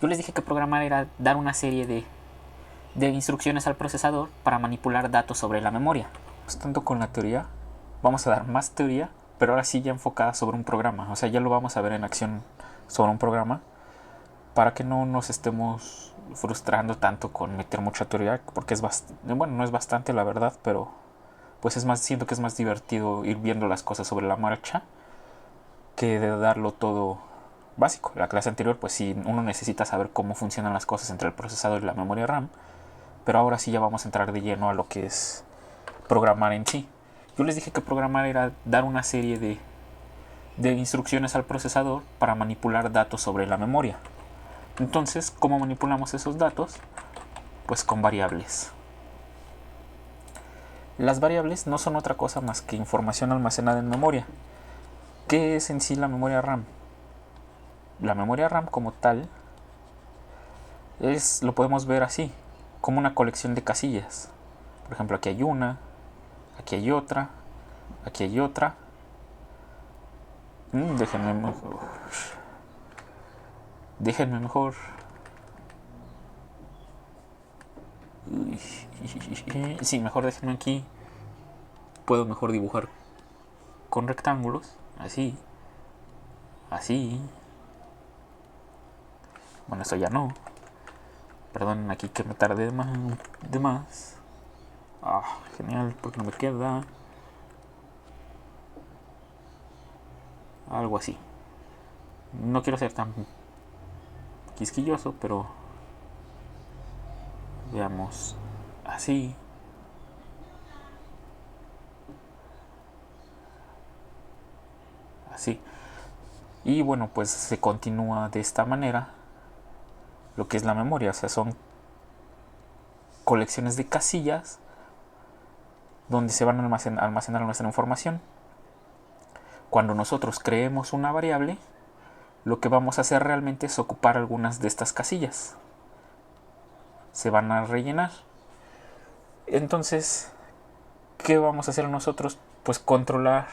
Yo les dije que programar era dar una serie de instrucciones al procesador para manipular datos sobre la memoria. Pues tanto con la teoría, vamos a dar más teoría, pero ahora sí ya enfocada sobre un programa. O sea, ya lo vamos a ver en acción sobre un programa para que no nos estemos frustrando tanto con meter mucha teoría, porque es bastante, bueno, no es bastante la verdad, pero pues es más, siento que es más divertido ir viendo las cosas sobre la marcha que de darlo todo básico. La clase anterior, pues sí, uno necesita saber cómo funcionan las cosas entre el procesador y la memoria RAM, pero ahora sí ya vamos a entrar de lleno a lo que es programar en sí. Yo les dije que programar era dar una serie de instrucciones al procesador para manipular datos sobre la memoria. Entonces, ¿cómo manipulamos esos datos? Pues con variables. Las variables no son otra cosa más que información almacenada en memoria. ¿Qué es en sí la memoria RAM? La memoria RAM como tal lo podemos ver así, como una colección de casillas. Por ejemplo, aquí hay una, aquí hay otra, aquí hay otra. Déjenme mejor. Déjenme mejor. Sí, mejor déjenme aquí. Puedo mejor dibujar con rectángulos. Así. Así. Bueno, esto ya no. Perdonen aquí que me tardé de más. Genial, porque no me queda. Algo así. No quiero ser tan quisquilloso, pero veamos. Así. Así. Y bueno, pues se continúa de esta manera lo que es la memoria. O sea, son colecciones de casillas donde se van a almacenar nuestra información. Cuando nosotros creemos una variable, lo que vamos a hacer realmente es ocupar algunas de estas casillas. Se van a rellenar. Entonces, ¿qué vamos a hacer nosotros? Pues controlar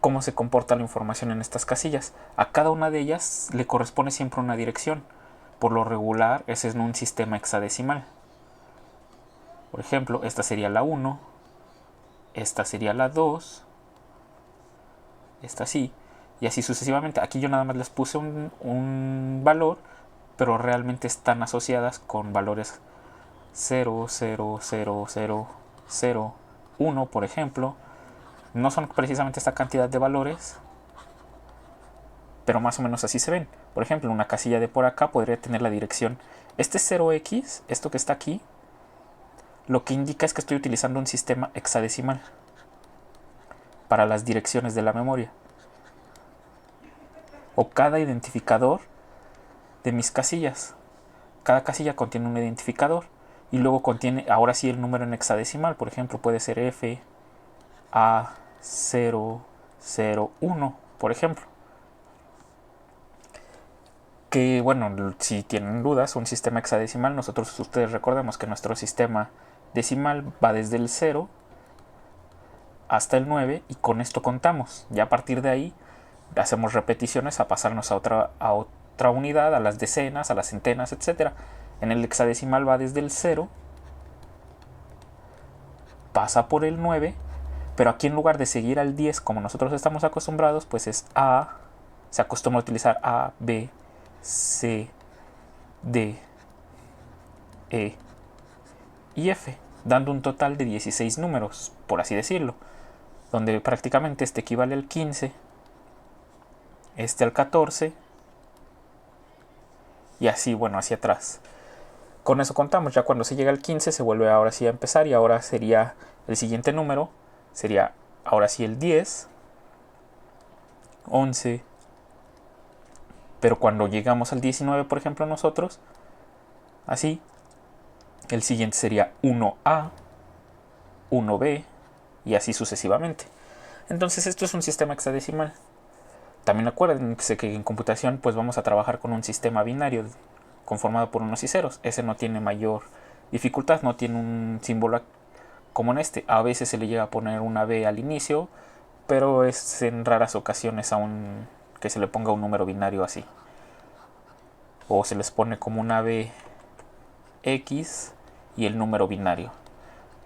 cómo se comporta la información en estas casillas. A cada una de ellas le corresponde siempre una dirección. Por lo regular, ese es un sistema hexadecimal. Por ejemplo, esta sería la 1, esta sería la 2, esta sí, y así sucesivamente. Aquí yo nada más les puse un valor, pero realmente están asociadas con valores 0, 0, 0, 0, 0, 1, por ejemplo. No son precisamente esta cantidad de valores, pero más o menos así se ven. Por ejemplo, una casilla de por acá podría tener la dirección. Este 0x, esto que está aquí, lo que indica es que estoy utilizando un sistema hexadecimal para las direcciones de la memoria. O cada identificador de mis casillas. Cada casilla contiene un identificador y luego contiene ahora sí el número en hexadecimal. Por ejemplo, puede ser F A 001, por ejemplo. Que bueno, si tienen dudas, un sistema hexadecimal, ustedes recordemos que nuestro sistema decimal va desde el 0 hasta el 9 y con esto contamos. Ya a partir de ahí hacemos repeticiones a pasarnos a otra unidad, a las decenas, a las centenas, etc. En el hexadecimal va desde el 0, pasa por el 9, pero aquí en lugar de seguir al 10 como nosotros estamos acostumbrados, pues es A, se acostumbra a utilizar A, B, C, D, E y F, dando un total de 16 números, por así decirlo, donde prácticamente este equivale al 15, este al 14 y así, bueno, hacia atrás. Con eso contamos, ya cuando se llega al 15 se vuelve ahora sí a empezar y ahora sería el siguiente número, sería ahora sí el 10, 11, pero cuando llegamos al 19, por ejemplo, nosotros, así, el siguiente sería 1A, 1B y así sucesivamente. Entonces esto es un sistema hexadecimal. También acuérdense que en computación pues vamos a trabajar con un sistema binario conformado por unos y ceros. Ese no tiene mayor dificultad, no tiene un símbolo como en este. A veces se le llega a poner una B al inicio, pero es en raras ocasiones aún que se le ponga un número binario así. o se les pone como una ave X y el número binario.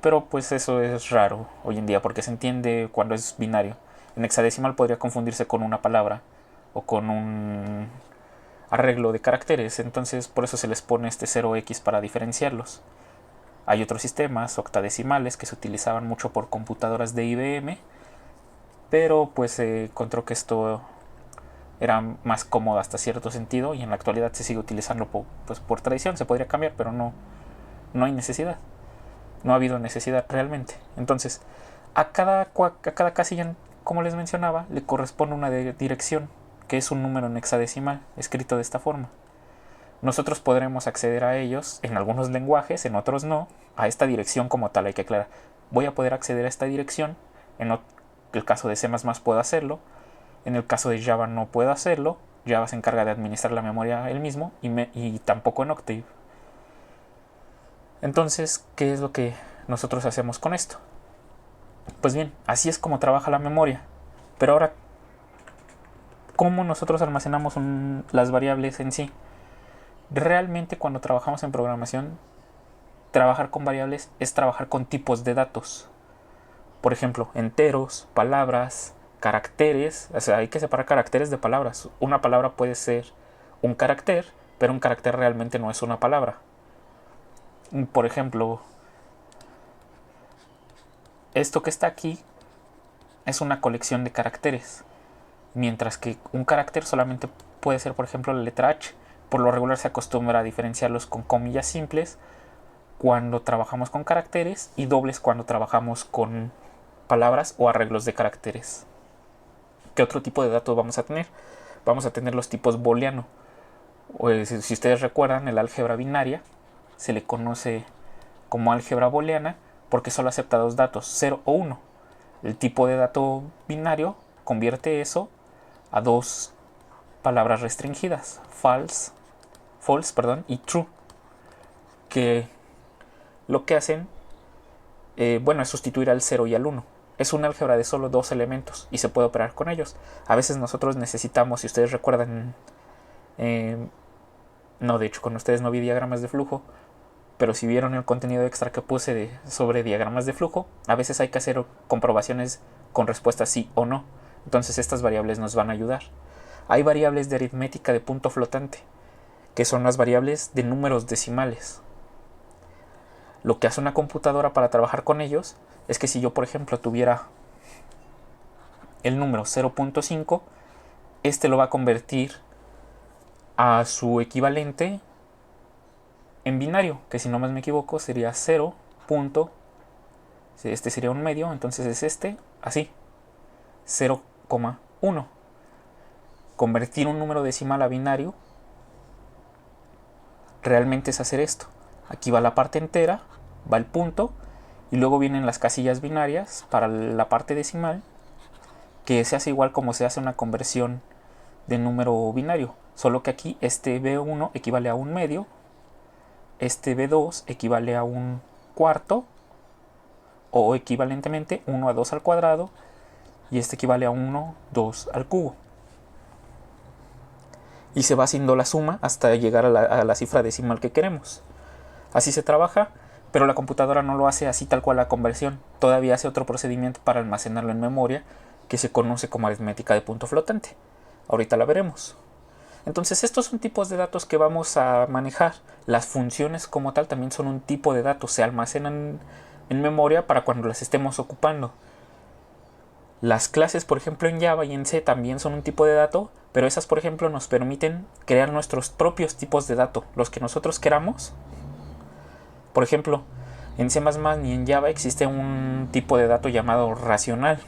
Pero pues eso es raro hoy en día porque se entiende cuando es binario. En hexadecimal podría confundirse con una palabra o con un arreglo de caracteres, entonces por eso se les pone este 0x para diferenciarlos. Hay otros sistemas octadecimales que se utilizaban mucho por computadoras de IBM, pero pues se encontró que esto era más cómodo hasta cierto sentido y en la actualidad se sigue utilizando por tradición. Se podría cambiar, pero no hay necesidad. No ha habido necesidad realmente. Entonces, a cada casilla, como les mencionaba, le corresponde una dirección, que es un número en hexadecimal, escrito de esta forma. Nosotros podremos acceder a ellos en algunos lenguajes, en otros no, a esta dirección como tal. Hay que aclarar, voy a poder acceder a esta dirección, en el caso de C++ puedo hacerlo, en el caso de Java no puedo hacerlo. Java se encarga de administrar la memoria él mismo y tampoco en Octave. Entonces, ¿qué es lo que nosotros hacemos con esto? Pues bien, así es como trabaja la memoria. Pero ahora, ¿cómo nosotros almacenamos las variables en sí? Realmente cuando trabajamos en programación, trabajar con variables es trabajar con tipos de datos. Por ejemplo, enteros, palabras, caracteres. O sea, hay que separar caracteres de palabras. Una palabra puede ser un carácter, pero un carácter realmente no es una palabra. Por ejemplo, esto que está aquí es una colección de caracteres, mientras que un carácter solamente puede ser, por ejemplo, la letra H. Por lo regular se acostumbra a diferenciarlos con comillas simples cuando trabajamos con caracteres y dobles cuando trabajamos con palabras o arreglos de caracteres. ¿Qué otro tipo de datos vamos a tener? Vamos a tener los tipos booleano. Si ustedes recuerdan, el álgebra binaria se le conoce como álgebra booleana porque solo acepta dos datos, 0 o 1. El tipo de dato binario convierte eso a dos palabras restringidas, false y true, que lo que hacen es sustituir al 0 y al 1. Es un álgebra de solo dos elementos y se puede operar con ellos. A veces nosotros necesitamos, si ustedes recuerdan, no, de hecho con ustedes no vi diagramas de flujo, pero si vieron el contenido extra que puse sobre diagramas de flujo, a veces hay que hacer comprobaciones con respuesta sí o no. Entonces estas variables nos van a ayudar. Hay variables de aritmética de punto flotante, que son las variables de números decimales. Lo que hace una computadora para trabajar con ellos es que si yo, por ejemplo, tuviera el número 0.5, este lo va a convertir a su equivalente en binario, que si no más me equivoco sería 0. Este sería un medio, entonces es así, 0,1. Convertir un número decimal a binario realmente es hacer esto. Aquí va la parte entera, va el punto, y luego vienen las casillas binarias para la parte decimal, que se hace igual como se hace una conversión de número binario, solo que aquí este B1 equivale a un medio, este B2 equivale a un cuarto, o equivalentemente 1 a 2 al cuadrado, y este equivale a 1, 2 al cubo. Y se va haciendo la suma hasta llegar a la cifra decimal que queremos. Así se trabaja, pero la computadora no lo hace así tal cual la conversión. Todavía hace otro procedimiento para almacenarlo en memoria que se conoce como aritmética de punto flotante. Ahorita la veremos. Entonces estos son tipos de datos que vamos a manejar. Las funciones como tal también son un tipo de datos. Se almacenan en memoria para cuando las estemos ocupando. Las clases, por ejemplo, en Java y en C también son un tipo de dato, pero esas, por ejemplo, nos permiten crear nuestros propios tipos de datos, los que nosotros queramos. Por ejemplo, en C++ ni en Java existe un tipo de dato llamado racional,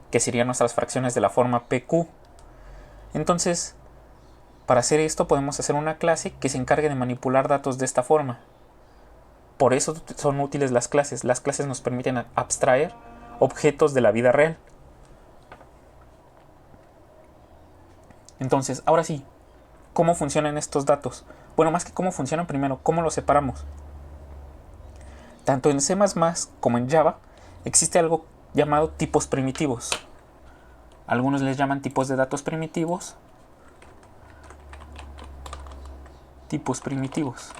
que serían nuestras fracciones de la forma PQ. Entonces, para hacer esto podemos hacer una clase que se encargue de manipular datos de esta forma. Por eso son útiles las clases. Las clases nos permiten abstraer objetos de la vida real. Entonces, ahora sí, ¿cómo funcionan estos datos? Bueno, más que cómo funcionan, primero, ¿cómo los separamos? Tanto en C++ como en Java existe algo llamado tipos primitivos. Algunos les llaman tipos de datos primitivos, tipos primitivos.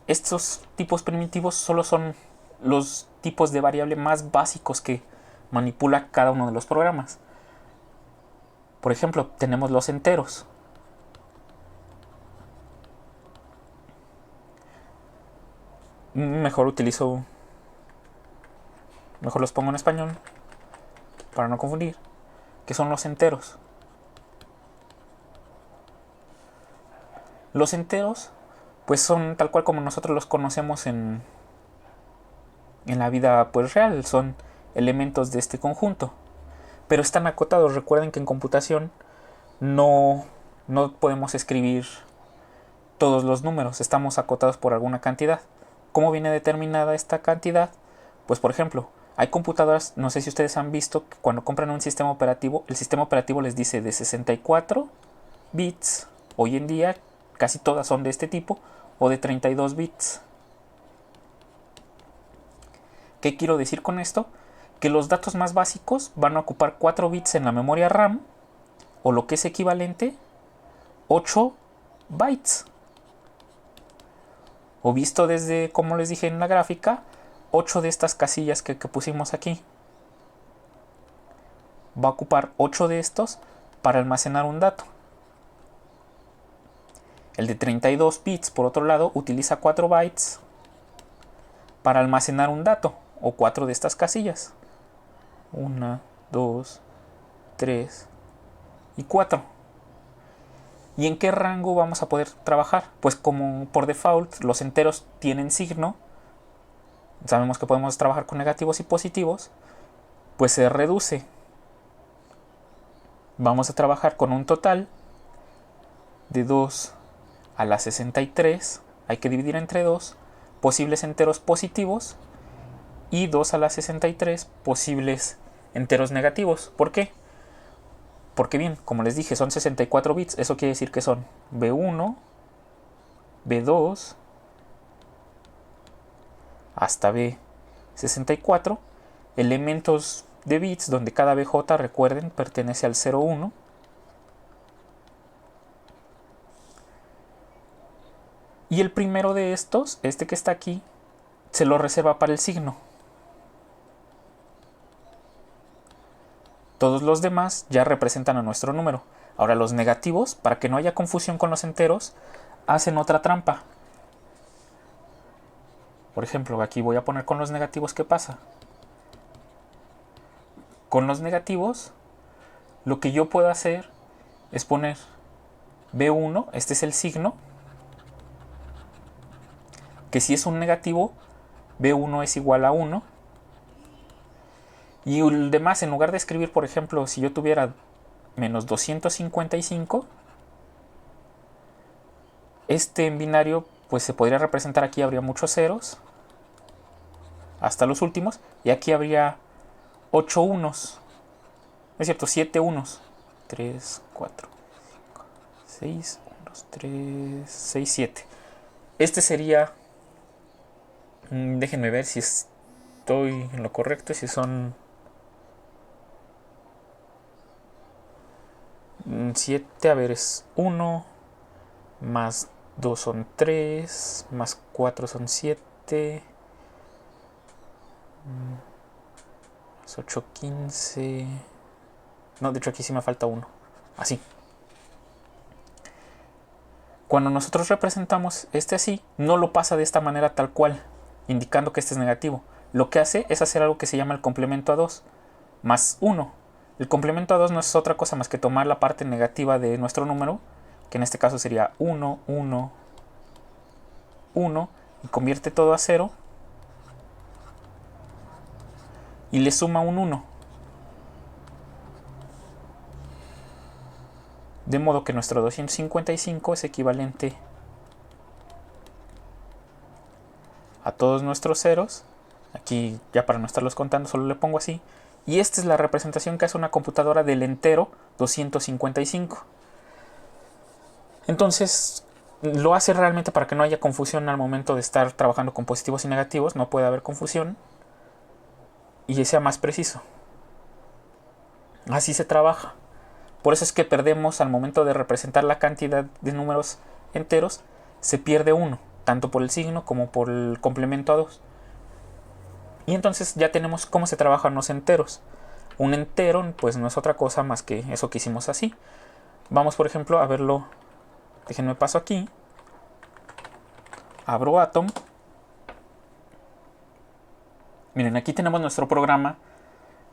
Estos tipos primitivos solo son los tipos de variable más básicos que manipula cada uno de los programas. Por ejemplo, tenemos los enteros. Mejor los pongo en español para no confundir, que son los enteros. Los enteros pues son tal cual como nosotros los conocemos en la vida pues real, son elementos de este conjunto, pero están acotados. Recuerden que en computación no podemos escribir todos los números, estamos acotados por alguna cantidad. ¿Cómo viene determinada esta cantidad? Pues por ejemplo, hay computadoras, no sé si ustedes han visto, que cuando compran un sistema operativo, el sistema operativo les dice de 64 bits. Hoy en día casi todas son de este tipo, o de 32 bits. ¿Qué quiero decir con esto? Que los datos más básicos van a ocupar 4 bits en la memoria RAM, o lo que es equivalente, 8 bytes. O visto desde, como les dije en la gráfica, 8 de estas casillas que pusimos aquí. Va a ocupar 8 de estos para almacenar un dato. El de 32 bits, por otro lado, utiliza 4 bytes para almacenar un dato, o 4 de estas casillas. 1, 2, 3 y 4. ¿Y en qué rango vamos a poder trabajar? Pues como por default los enteros tienen signo, sabemos que podemos trabajar con negativos y positivos, pues se reduce. Vamos a trabajar con un total de 2 a la 63, hay que dividir entre 2 posibles enteros positivos y 2 a la 63 posibles enteros negativos. ¿Por qué? Porque bien, como les dije, son 64 bits, eso quiere decir que son B1, B2, hasta B64, elementos de bits donde cada BJ, recuerden, pertenece al 01. Y el primero de estos, este que está aquí, se lo reserva para el signo. Todos los demás ya representan a nuestro número. Ahora los negativos, para que no haya confusión con los enteros, hacen otra trampa. Por ejemplo, aquí voy a poner con los negativos, ¿qué pasa? Con los negativos, lo que yo puedo hacer es poner B1, este es el signo, que si es un negativo, B1 es igual a 1. Y el demás, en lugar de escribir, por ejemplo, si yo tuviera menos 255, este en binario pues se podría representar, aquí habría muchos ceros hasta los últimos, y aquí habría 8 unos, es cierto, 7 unos, 3, 4, 5, 6, 1, 2, 3, 6, 7. Este sería, déjenme ver si estoy en lo correcto, si son 7, a ver, es 1, más 2 son 3, más 4 son 7, más 8, 15. No, de hecho aquí sí me falta 1. Así. Cuando nosotros representamos este así, no lo pasa de esta manera tal cual, indicando que este es negativo. Lo que hace es hacer algo que se llama el complemento a 2, más 1. El complemento a 2 no es otra cosa más que tomar la parte negativa de nuestro número, que en este caso sería 1, 1, 1, y convierte todo a 0, y le suma un 1. De modo que nuestro 255 es equivalente a todos nuestros ceros. Aquí ya para no estarlos contando solo le pongo así. Y esta es la representación que hace una computadora del entero 255. Entonces lo hace realmente para que no haya confusión al momento de estar trabajando con positivos y negativos. No puede haber confusión y sea más preciso. Así se trabaja. Por eso es que perdemos al momento de representar la cantidad de números enteros, se pierde 1, tanto por el signo como por el complemento a 2. Y entonces ya tenemos cómo se trabajan los enteros. Un entero pues no es otra cosa más que eso que hicimos así. Vamos por ejemplo a verlo. Déjenme paso aquí. Abro Atom. Miren, aquí tenemos nuestro programa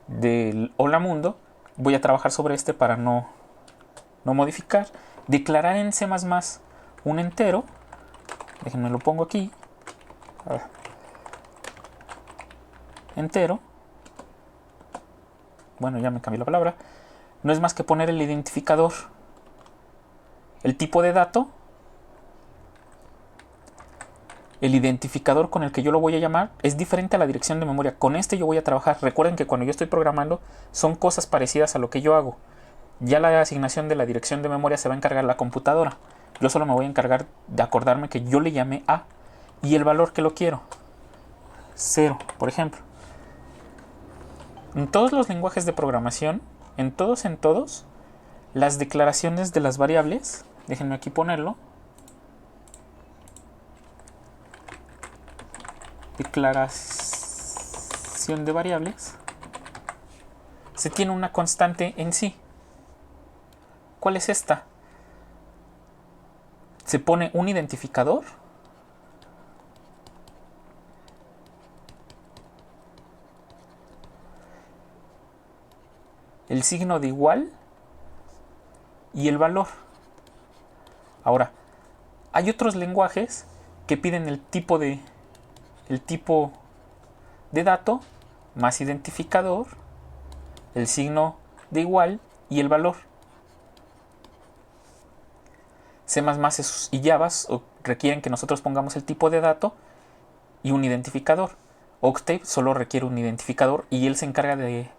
del Hola Mundo. Voy a trabajar sobre este para no modificar. Declarar en C++ un entero. Déjenme lo pongo aquí. Entero. Bueno, ya me cambié la palabra. No es más que poner el identificador. El tipo de dato. El identificador con el que yo lo voy a llamar es diferente a la dirección de memoria. Con este yo voy a trabajar. Recuerden que cuando yo estoy programando son cosas parecidas a lo que yo hago. Ya la asignación de la dirección de memoria se va a encargar la computadora. Yo solo me voy a encargar de acordarme que yo le llamé A y el valor que lo quiero. 0, por ejemplo. En todos los lenguajes de programación, en todos, las declaraciones de las variables, déjenme aquí ponerlo. Declaración de variables. Se tiene una constante en sí. ¿Cuál es esta? Se pone un identificador. El signo de igual. Y el valor. Ahora, hay otros lenguajes que piden el tipo de dato más identificador, el signo de igual y el valor. C++ y Java requieren que nosotros pongamos el tipo de dato y un identificador. Octave solo requiere un identificador y él se encarga de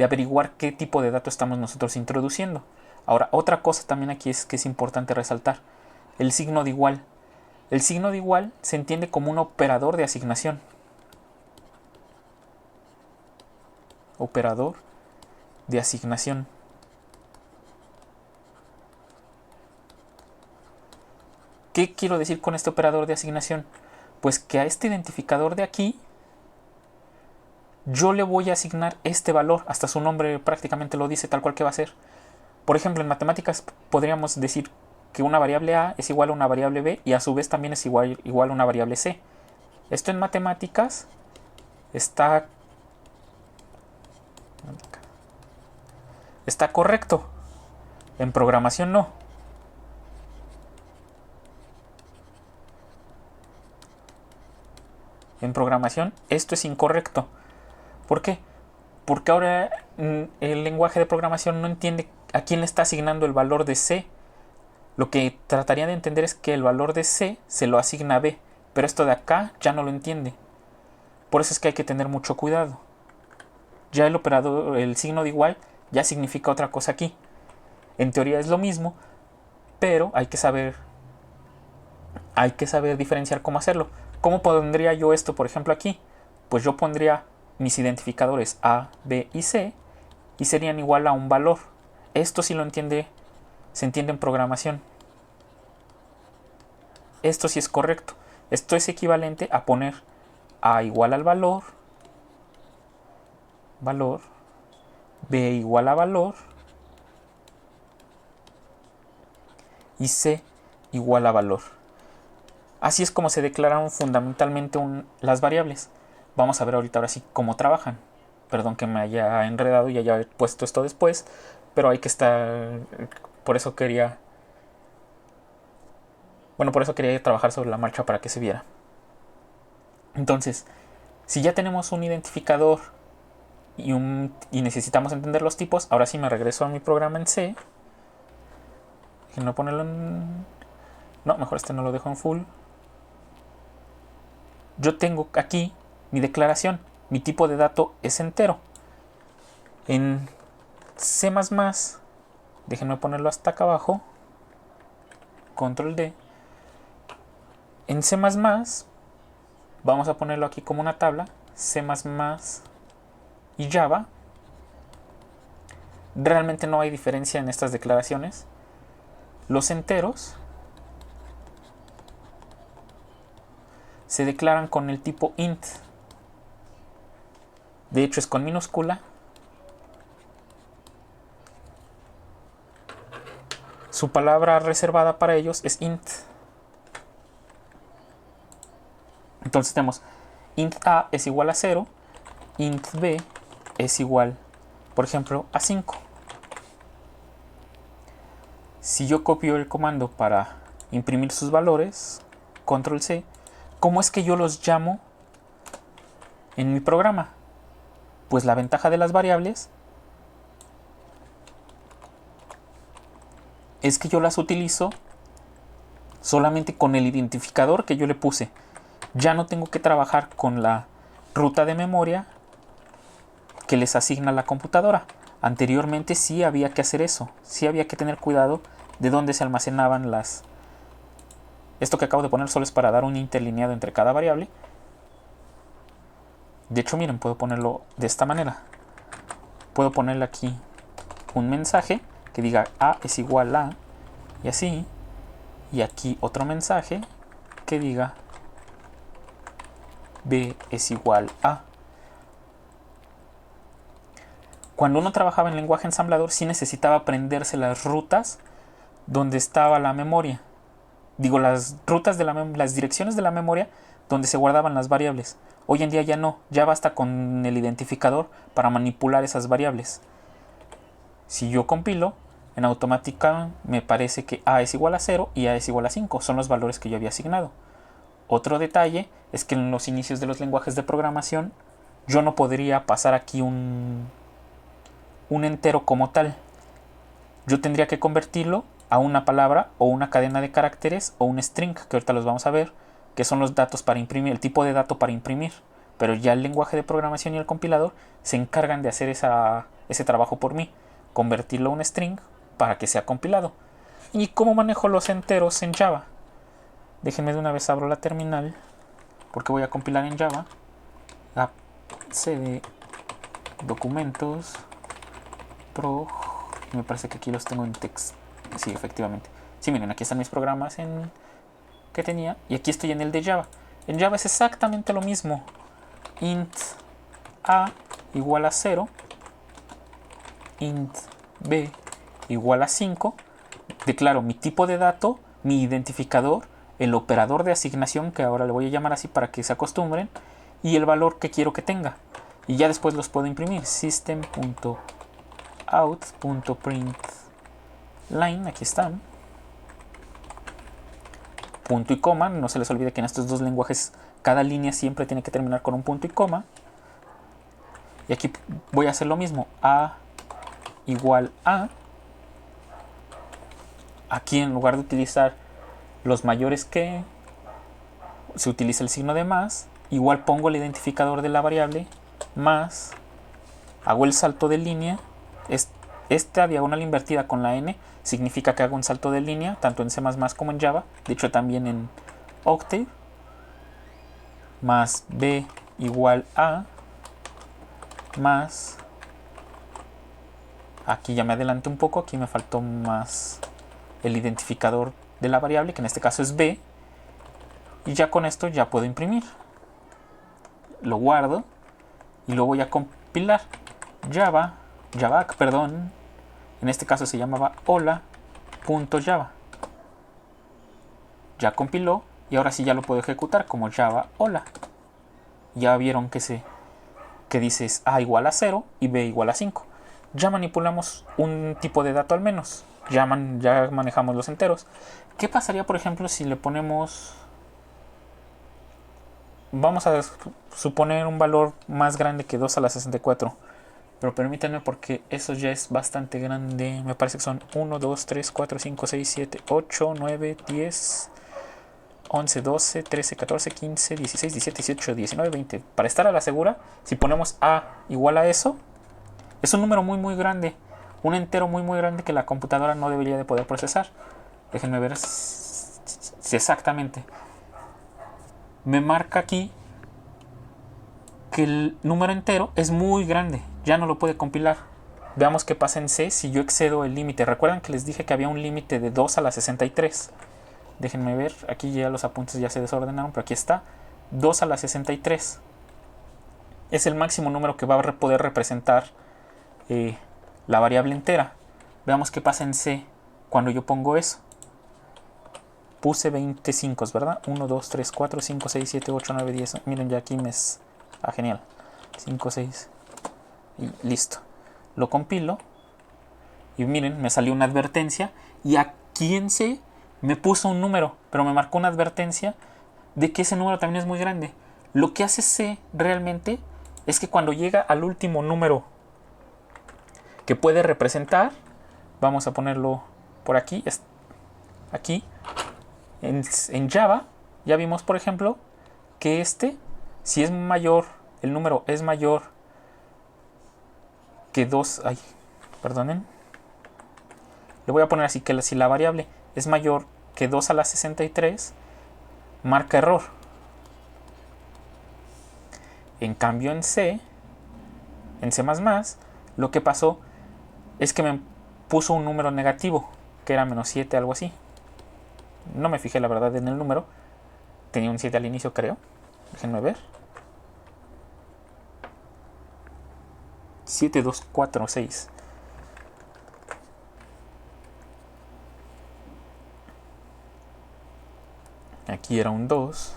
averiguar qué tipo de dato estamos nosotros introduciendo. Ahora, otra cosa también aquí es que es importante resaltar. El signo de igual. El signo de igual se entiende como un operador de asignación. Operador de asignación. ¿Qué quiero decir con este operador de asignación? Pues que a este identificador de aquí yo le voy a asignar este valor. Hasta su nombre prácticamente lo dice tal cual que va a ser. Por ejemplo, en matemáticas podríamos decir que una variable A es igual a una variable B y a su vez también es igual a una variable C. Esto en matemáticas está correcto. En programación no. En programación esto es incorrecto. ¿Por qué? Porque ahora el lenguaje de programación no entiende a quién le está asignando el valor de C. Lo que trataría de entender es que el valor de C se lo asigna a B, pero esto de acá ya no lo entiende. Por eso es que hay que tener mucho cuidado. Ya el operador, el signo de igual, ya significa otra cosa aquí. En teoría es lo mismo, pero hay que saber diferenciar cómo hacerlo. ¿Cómo pondría yo esto, por ejemplo, aquí? Pues yo pondría mis identificadores A, B y C y serían igual a un valor. Esto sí lo entiende, se entiende en programación. Esto sí es correcto. Esto es equivalente a poner A igual al valor, B igual a valor y C igual a valor. Así es como se declaran fundamentalmente las variables. Vamos a ver ahora sí cómo trabajan. Perdón que me haya enredado y haya puesto esto después, pero hay que estar... Por eso quería trabajar sobre la marcha para que se viera. Entonces, si ya tenemos un identificador y necesitamos entender los tipos, ahora sí me regreso a mi programa en C. Déjenme ponerlo en... No, mejor este no lo dejo en full. Yo tengo aquí mi declaración. Mi tipo de dato es entero. En C++, déjenme ponerlo hasta acá abajo. Control D. En C++, vamos a ponerlo aquí como una tabla. C++ y Java. realmente no hay diferencia en estas declaraciones. Los enteros se declaran con el tipo int. De hecho es con minúscula. Su palabra reservada para ellos es int. Entonces tenemos int a es igual a 0, int b es igual, por ejemplo, a 5. Si yo copio el comando para imprimir sus valores, control C, ¿cómo es que yo los llamo en mi programa? Pues la ventaja de las variables es que yo las utilizo solamente con el identificador que yo le puse. Ya no tengo que trabajar con la ruta de memoria que les asigna la computadora. Anteriormente sí había que hacer eso. Sí había que tener cuidado de dónde se almacenaban las... Esto que acabo de poner solo es para dar un interlineado entre cada variable. De hecho, miren, puedo ponerlo de esta manera. Puedo ponerle aquí un mensaje que diga A es igual a, y así. Y aquí otro mensaje que diga B es igual a. Cuando uno trabajaba en lenguaje ensamblador, sí necesitaba aprenderse las rutas donde estaba la memoria. Digo, las rutas de las direcciones de la memoria donde se guardaban las variables. Hoy en día ya no, ya basta con el identificador para manipular esas variables. Si yo compilo, en automática me parece que A es igual a 0 y A es igual a 5. Son los valores que yo había asignado. Otro detalle es que en los inicios de los lenguajes de programación yo no podría pasar aquí un entero como tal. Yo tendría que convertirlo a una palabra o una cadena de caracteres o un string, que ahorita los vamos a ver, que son los datos para imprimir, el tipo de dato para imprimir. Pero ya el lenguaje de programación y el compilador se encargan de hacer ese trabajo por mí, convertirlo a un string para que sea compilado. ¿Y cómo manejo los enteros en Java? Déjenme de una vez abro la terminal, porque voy a compilar en Java. cd documentos pro, me parece que aquí los tengo en text. Sí, efectivamente. Sí, miren, aquí están mis programas que tenía, y aquí estoy en el de Java. En Java es exactamente lo mismo. Int a igual a 0, int b igual a 5. Declaro mi tipo de dato, mi identificador, el operador de asignación, que ahora le voy a llamar así para que se acostumbren, y el valor que quiero que tenga. Y ya después los puedo imprimir. System.out.println, aquí están. Punto y coma, no se les olvide que en estos dos lenguajes cada línea siempre tiene que terminar con un punto y coma. Y aquí voy a hacer lo mismo, a igual a. Aquí en lugar de utilizar los mayores que, se utiliza el signo de más. Igual pongo el identificador de la variable, más, hago el salto de línea. Esta diagonal invertida con la n significa que hago un salto de línea, tanto en C++ como en Java, de hecho también en Octave, más b igual a, más, aquí ya me adelanté un poco, aquí me faltó más el identificador de la variable, que en este caso es b, y ya con esto ya puedo imprimir. Lo guardo y lo voy a compilar. Java, perdón, en este caso se llamaba hola.java. Ya compiló y ahora sí ya lo puedo ejecutar como Java hola. Ya vieron que dices A igual a 0 y B igual a 5. Ya manipulamos un tipo de dato al menos. Ya manejamos los enteros. ¿Qué pasaría, por ejemplo, si le ponemos... Vamos a suponer un valor más grande que 2 a la 64. Pero permítanme porque eso ya es bastante grande. Me parece que son 1, 2, 3, 4, 5, 6, 7, 8, 9, 10, 11, 12, 13, 14, 15, 16, 17, 18, 19, 20. Para estar a la segura, si ponemos A igual a eso, es un número muy grande. Un entero muy grande que la computadora no debería de poder procesar. Déjenme ver si exactamente. Me marca aquí que el número entero es muy grande. Ya no lo puede compilar. Veamos qué pasa en C si yo excedo el límite. Recuerdan que les dije que había un límite de 2 a la 63. Déjenme ver, aquí ya los apuntes ya se desordenaron, pero aquí está, 2 a la 63. Es el máximo número que va a poder representar la variable entera. Veamos qué pasa en C cuando yo pongo eso. Puse 25, ¿verdad? 1, 2, 3, 4, 5, 6, 7, 8, 9, 10. Miren, ya aquí me es... Ah, genial. 5, 6. Y listo. Lo compilo. Y miren, me salió una advertencia. Y aquí en C me puso un número, pero me marcó una advertencia de que ese número también es muy grande. Lo que hace C realmente es que cuando llega al último número que puede representar, vamos a ponerlo por aquí, aquí, en Java, ya vimos, por ejemplo, que si es mayor, el número es mayor que 2, perdonen, le voy a poner así, que si la variable es mayor que 2 a la 63, marca error. En cambio en C, lo que pasó es que me puso un número negativo, que era menos 7, algo así. No me fijé la verdad en el número. Tenía un 7 al inicio, creo. Déjenme ver. 7, 2, 4, 6. Aquí era un 2.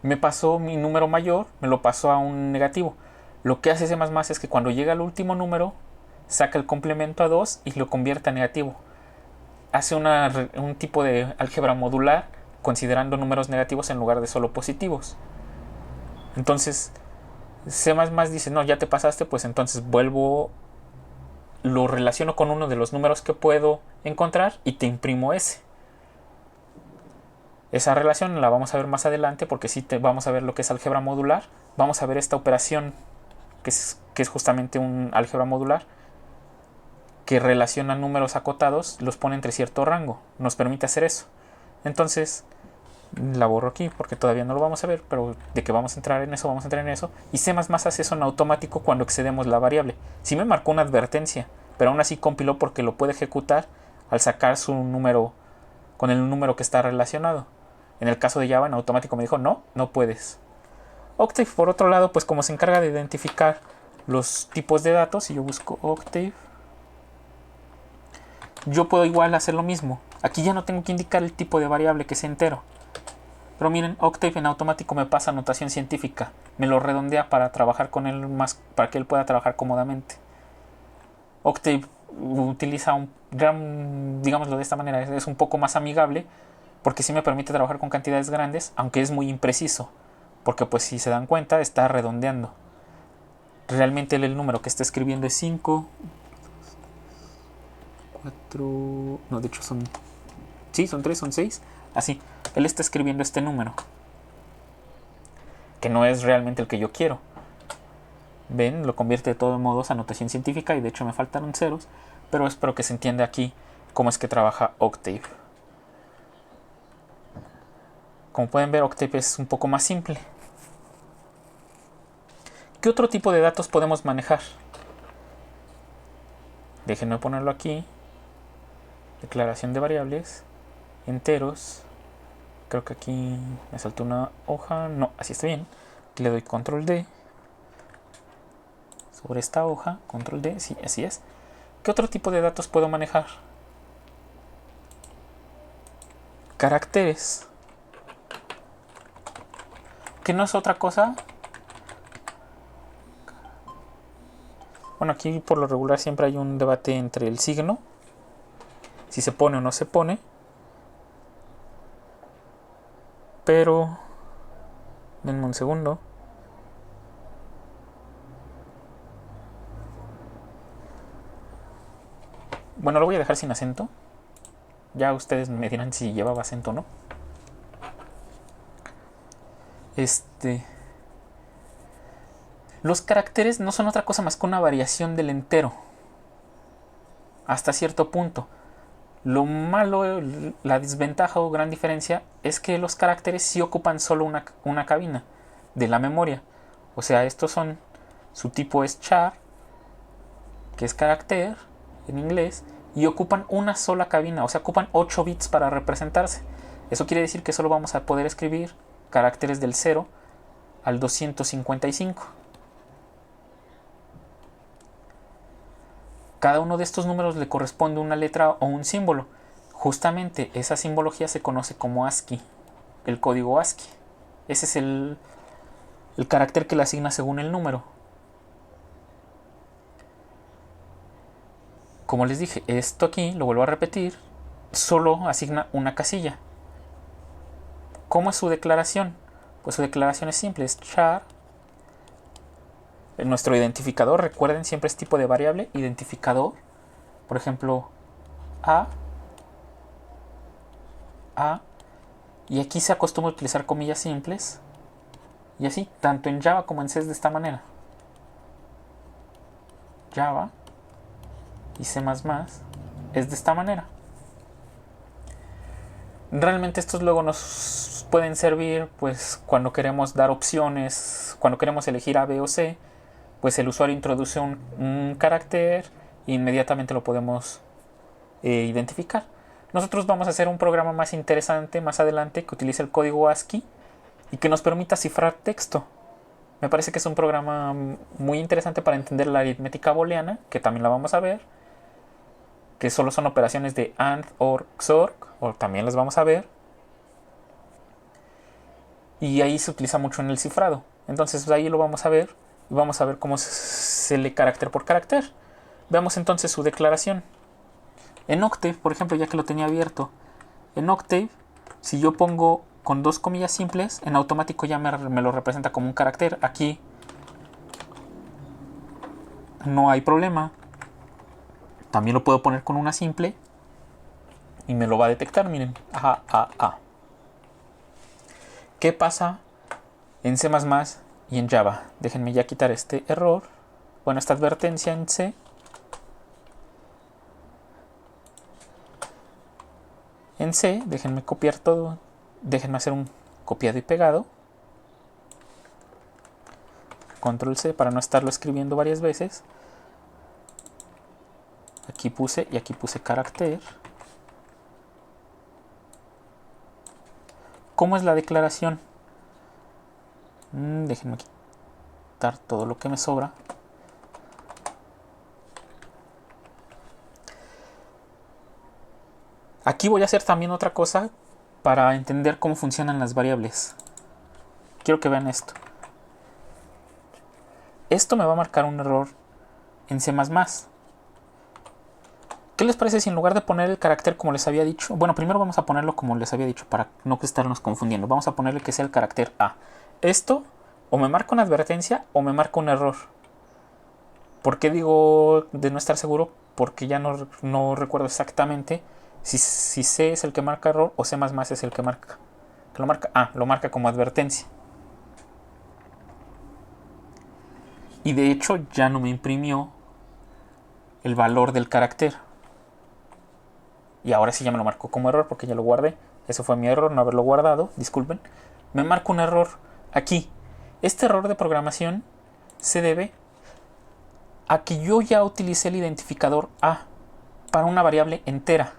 Me pasó mi número mayor, me lo pasó a un negativo. Lo que hace C++ es que cuando llega al último número, saca el complemento a 2 y lo convierte a negativo. Hace un tipo de álgebra modular considerando números negativos en lugar de solo positivos. Entonces C++ dice, no, ya te pasaste, pues entonces lo relaciono con uno de los números que puedo encontrar y te imprimo ese. Esa relación la vamos a ver más adelante, porque sí vamos a ver lo que es álgebra modular. Vamos a ver esta operación que es justamente un álgebra modular que relaciona números acotados, los pone entre cierto rango, nos permite hacer eso. Entonces la borro aquí porque todavía no lo vamos a ver, pero de que vamos a entrar en eso, vamos a entrar en eso. Y C++ hace eso en automático cuando excedemos la variable. Sí me marcó una advertencia, pero aún así compiló porque lo puede ejecutar al sacar su número con el número que está relacionado. En el caso de Java, en automático me dijo, no, no puedes. Octave, por otro lado, pues como se encarga de identificar los tipos de datos, si yo busco Octave, yo puedo igual hacer lo mismo. Aquí ya no tengo que indicar el tipo de variable, que es entero. Pero miren, Octave en automático me pasa notación científica. Me lo redondea para trabajar con él para que él pueda trabajar cómodamente. Octave utiliza digámoslo de esta manera, es un poco más amigable, porque sí me permite trabajar con cantidades grandes, aunque es muy impreciso, porque pues si se dan cuenta está redondeando. Realmente el número que está escribiendo es 5, 4, no, de hecho son 3, son 6, así, él está escribiendo este número, que no es realmente el que yo quiero. Ven, lo convierte de todos modos a notación científica, y de hecho me faltaron ceros, pero espero que se entienda aquí cómo es que trabaja Octave. Como pueden ver, Octave es un poco más simple. ¿Qué otro tipo de datos podemos manejar? Déjenme ponerlo aquí. Declaración de variables, enteros. Creo que aquí me saltó una hoja. No, así está bien. Aquí le doy control D. Sobre esta hoja, control D, sí, así es. ¿Qué otro tipo de datos puedo manejar? Caracteres, que no es otra cosa. Bueno, aquí por lo regular siempre hay un debate entre el signo, si se pone o no se pone, pero denme un segundo. Bueno, lo voy a dejar sin acento. Ya ustedes me dirán si llevaba acento o no. Los caracteres no son otra cosa más que una variación del entero, hasta cierto punto. Lo malo, la desventaja o gran diferencia es que los caracteres sí ocupan solo una cabina de la memoria. O sea, estos son Su tipo es char, que es carácter en inglés, y ocupan una sola cabina, o sea, ocupan 8 bits para representarse. Eso quiere decir que solo vamos a poder escribir caracteres del 0 al 255. Cada uno de estos números le corresponde una letra o un símbolo. Justamente esa simbología se conoce como ASCII, el código ASCII. Ese es el carácter que le asigna según el número. Como les dije, esto aquí, lo vuelvo a repetir, solo asigna una casilla. ¿Cómo es su declaración? Pues su declaración es simple, es char. Nuestro identificador, recuerden, siempre es tipo de variable, identificador. Por ejemplo, A. Y aquí se acostumbra a utilizar comillas simples. Y así, tanto en Java como en C es de esta manera. Java y C++ es de esta manera. Realmente estos luego nos pueden servir pues cuando queremos dar opciones, cuando queremos elegir A, B o C, pues el usuario introduce un carácter e inmediatamente lo podemos identificar. Nosotros vamos a hacer un programa más interesante más adelante que utilice el código ASCII y que nos permita cifrar texto. Me parece que es un programa muy interesante para entender la aritmética booleana, que también la vamos a ver, que solo son operaciones de AND, OR, XOR, o también las vamos a ver. Y ahí se utiliza mucho en el cifrado. Entonces ahí lo vamos a ver y vamos a ver cómo se lee carácter por carácter. Veamos entonces su declaración. En Octave, por ejemplo, ya que lo tenía abierto, en Octave, si yo pongo con 2 comillas simples, en automático ya me lo representa como un carácter. Aquí no hay problema. También lo puedo poner con una simple y me lo va a detectar, miren. ¿Qué pasa en C++ y en Java? Déjenme ya quitar este error. Bueno, esta advertencia en C. En C, déjenme copiar todo. Déjenme hacer un copiado y pegado. Control C para no estarlo escribiendo varias veces. Aquí puse y aquí puse carácter. ¿Cómo es la declaración? Déjenme quitar todo lo que me sobra. Aquí voy a hacer también otra cosa para entender cómo funcionan las variables. Quiero que vean esto. Esto me va a marcar un error en C++. ¿Qué les parece si en lugar de poner el carácter como les había dicho? Bueno, primero vamos a ponerlo como les había dicho para no estarnos confundiendo. Vamos a ponerle que sea el carácter A. Esto o me marca una advertencia o me marca un error. ¿Por qué digo de no estar seguro? Porque ya no recuerdo exactamente si C es el que marca error o C++ es el que marca. Lo marca como advertencia. Y de hecho ya no me imprimió el valor del carácter. Y ahora sí ya me lo marcó como error porque ya lo guardé. Eso fue mi error, no haberlo guardado, disculpen. Me marca un error aquí. Este error de programación se debe a que yo ya utilicé el identificador A para una variable entera.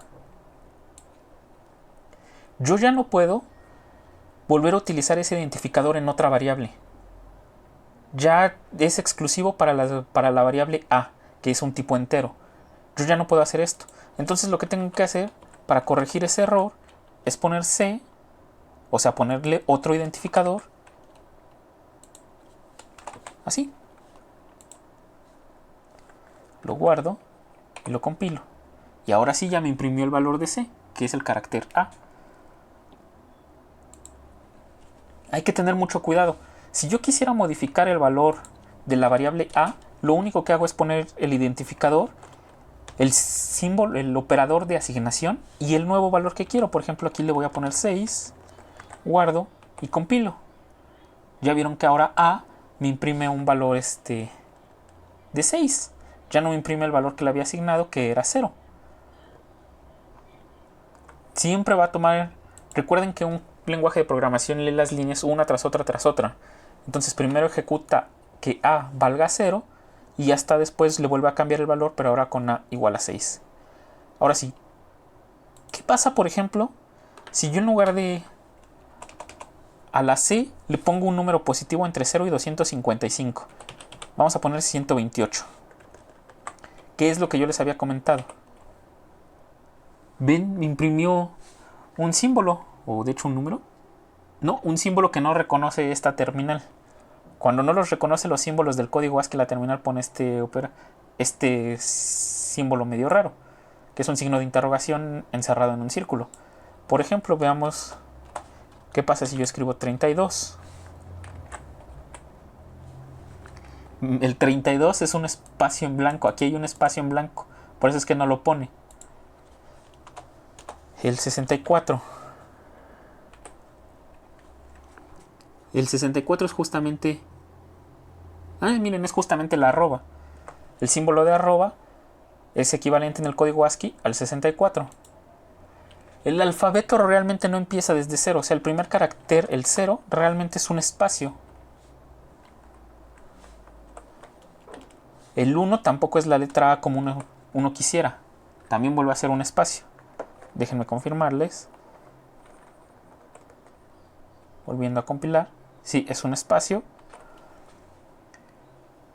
Yo ya no puedo volver a utilizar ese identificador en otra variable. Ya es exclusivo para la variable A, que es un tipo entero. Yo ya no puedo hacer esto. Entonces lo que tengo que hacer para corregir ese error es poner C, o sea, ponerle otro identificador, así. Lo guardo y lo compilo. Y ahora sí ya me imprimió el valor de C, que es el carácter A. Hay que tener mucho cuidado. Si yo quisiera modificar el valor de la variable A, lo único que hago es poner el identificador, el símbolo, el operador de asignación y el nuevo valor que quiero. Por ejemplo, aquí le voy a poner 6, guardo y compilo. Ya vieron que ahora A me imprime un valor de 6. Ya no me imprime el valor que le había asignado, que era 0. Siempre va a tomar... Recuerden que un lenguaje de programación lee las líneas una tras otra tras otra. Entonces primero ejecuta que A valga 0 y hasta después le vuelve a cambiar el valor, pero ahora con A igual a 6. Ahora sí, ¿qué pasa, por ejemplo, si yo en lugar de a la C le pongo un número positivo entre 0 y 255? Vamos a poner 128. ¿Qué es lo que yo les había comentado? ¿Ven? Me imprimió un símbolo, o de hecho un número. No, un símbolo que no reconoce esta terminal. Cuando no los reconoce los símbolos del código ASCII, la terminal pone este símbolo medio raro, que es un signo de interrogación encerrado en un círculo. Por ejemplo, veamos qué pasa si yo escribo 32. El 32 es un espacio en blanco. Aquí hay un espacio en blanco. Por eso es que no lo pone. El 64. El 64 es justamente... miren, es justamente la arroba. El símbolo de arroba es equivalente en el código ASCII al 64. El alfabeto realmente no empieza desde 0. O sea, el primer carácter, el 0, realmente es un espacio. El 1 tampoco es la letra A como uno quisiera. También vuelve a ser un espacio. Déjenme confirmarles. Volviendo a compilar. Sí, es un espacio.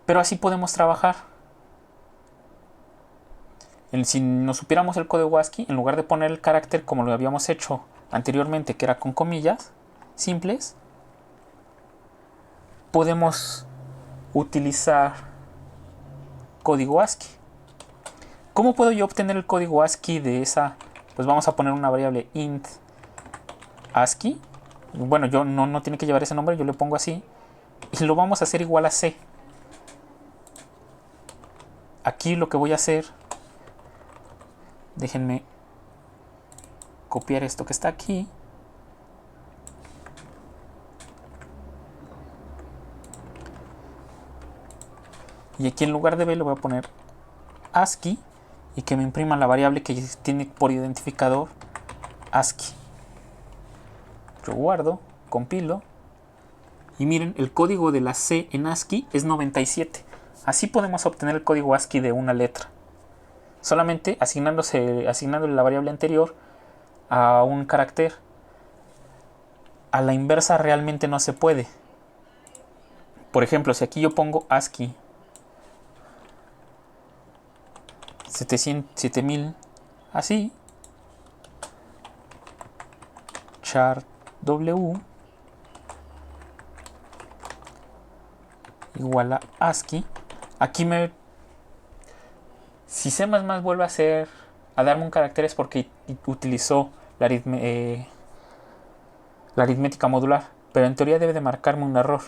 Pero así podemos trabajar. Si nos supiéramos el código ASCII, en lugar de poner el carácter como lo habíamos hecho anteriormente, que era con comillas simples, podemos utilizar código ASCII. ¿Cómo puedo yo obtener el código ASCII de esa? Pues vamos a poner una variable int ASCII. Bueno, yo no tiene que llevar ese nombre, yo le pongo así. Y lo vamos a hacer igual a C. Aquí lo que voy a hacer, déjenme copiar esto que está aquí. Y aquí en lugar de B le voy a poner ASCII y que me imprima la variable que tiene por identificador ASCII. Yo guardo, compilo. Y miren, el código de la C en ASCII es 97. Así podemos obtener el código ASCII de una letra. Solamente asignándole la variable anterior a un carácter. A la inversa realmente no se puede. Por ejemplo, si aquí yo pongo ASCII 7000 así, char w igual a ASCII. Aquí si C++ vuelve a darme un carácter es porque utilizó la aritmética modular, pero en teoría debe de marcarme un error.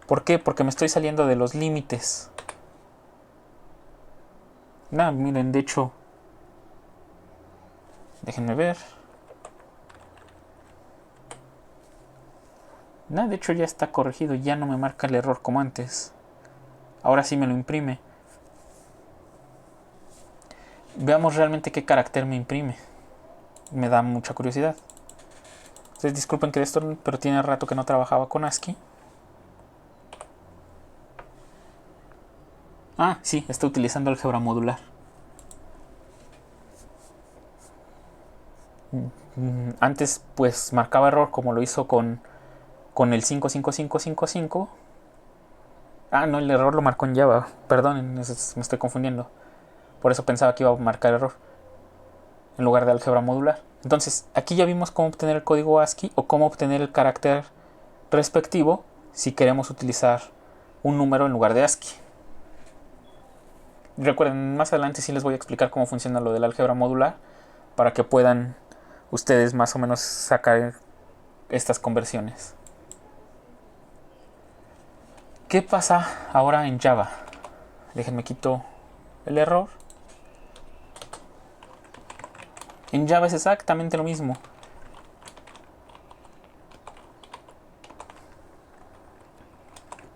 ¿Por qué? Porque me estoy saliendo de los límites. Miren, de hecho, déjenme ver. De hecho ya está corregido, ya no me marca el error como antes. Ahora sí me lo imprime. Veamos realmente qué carácter me imprime. Me da mucha curiosidad. Ustedes disculpen que de esto, pero tiene rato que no trabajaba con ASCII. Sí, está utilizando álgebra modular. Antes pues marcaba error como lo hizo con el 55555. No, el error lo marcó en Java. Perdón, me estoy confundiendo. Por eso pensaba que iba a marcar error en lugar de álgebra modular. Entonces, aquí ya vimos cómo obtener el código ASCII o cómo obtener el carácter respectivo si queremos utilizar un número en lugar de ASCII. Recuerden, más adelante sí les voy a explicar cómo funciona lo del álgebra modular para que puedan ustedes más o menos sacar estas conversiones. ¿Qué pasa ahora en Java? Déjenme quito el error. En Java es exactamente lo mismo.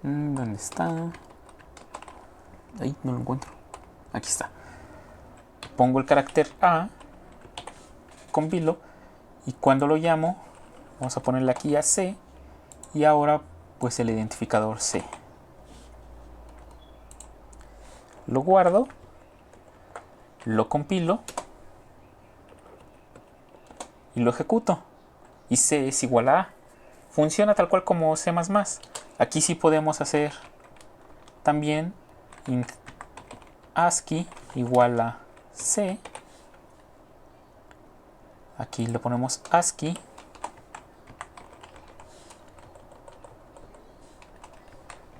¿Dónde está? Ahí no lo encuentro. Aquí está. Pongo el carácter A, compilo, y cuando lo llamo, vamos a ponerle aquí a C, y ahora pues el identificador C. Lo guardo, lo compilo y lo ejecuto. Y C es igual a A. Funciona tal cual como C++. Aquí sí podemos hacer también int ASCII igual a C. Aquí le ponemos ASCII.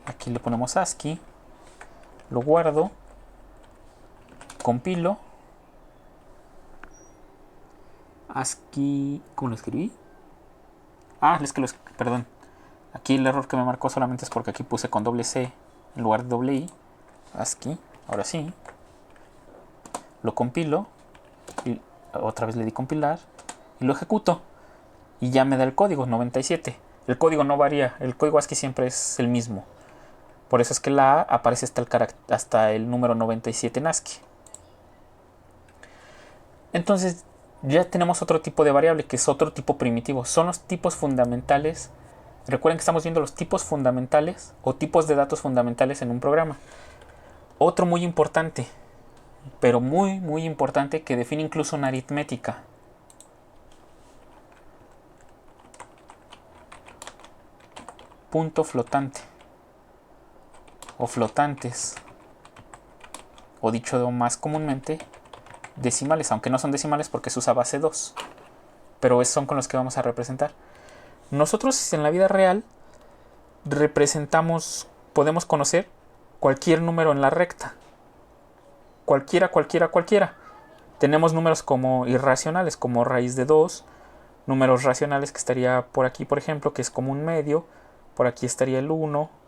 Aquí le ponemos ASCII. Lo guardo. Compilo. ASCII. ¿Cómo lo escribí? Es que perdón. Aquí el error que me marcó solamente es porque aquí puse con doble C en lugar de doble I. ASCII. Ahora sí. Lo compilo. Y otra vez le di compilar. Y lo ejecuto. Y ya me da el código 97. El código no varía. El código ASCII siempre es el mismo. Por eso es que la A aparece hasta el número 97 en ASCII. Entonces ya tenemos otro tipo de variable que es otro tipo primitivo. Son los tipos fundamentales. Recuerden que estamos viendo los tipos fundamentales o tipos de datos fundamentales en un programa. Otro muy importante, pero muy muy importante, que define incluso una aritmética. Punto flotante. O flotantes. O dicho más comúnmente, decimales, aunque no son decimales porque se usa base 2. Pero son con los que vamos a representar. Nosotros en la vida real podemos conocer cualquier número en la recta. Cualquiera. Tenemos números como irracionales, como raíz de 2. Números racionales que estaría por aquí, por ejemplo, que es como un medio. Por aquí estaría el 1.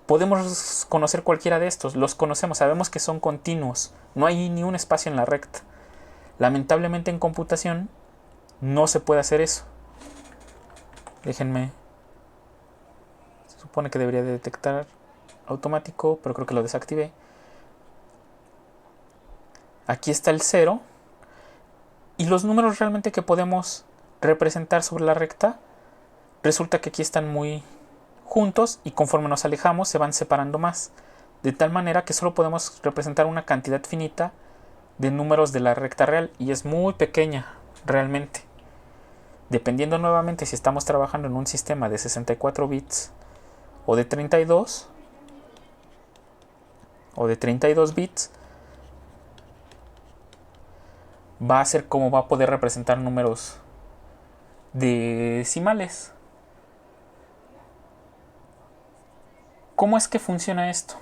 Podemos conocer cualquiera de estos. Los conocemos, sabemos que son continuos. No hay ni un espacio en la recta. Lamentablemente en computación no se puede hacer eso. Déjenme. Se supone que debería de detectar automático, pero creo que lo desactivé. Aquí está el 0. Y los números realmente que podemos representar sobre la recta, resulta que aquí están muy juntos y conforme nos alejamos se van separando más. De tal manera que solo podemos representar una cantidad finita de números de la recta real. Y es muy pequeña realmente. Dependiendo nuevamente si estamos trabajando en un sistema de 64 bits o de 32 bits, va a ser como va a poder representar números decimales. ¿Cómo es que funciona esto?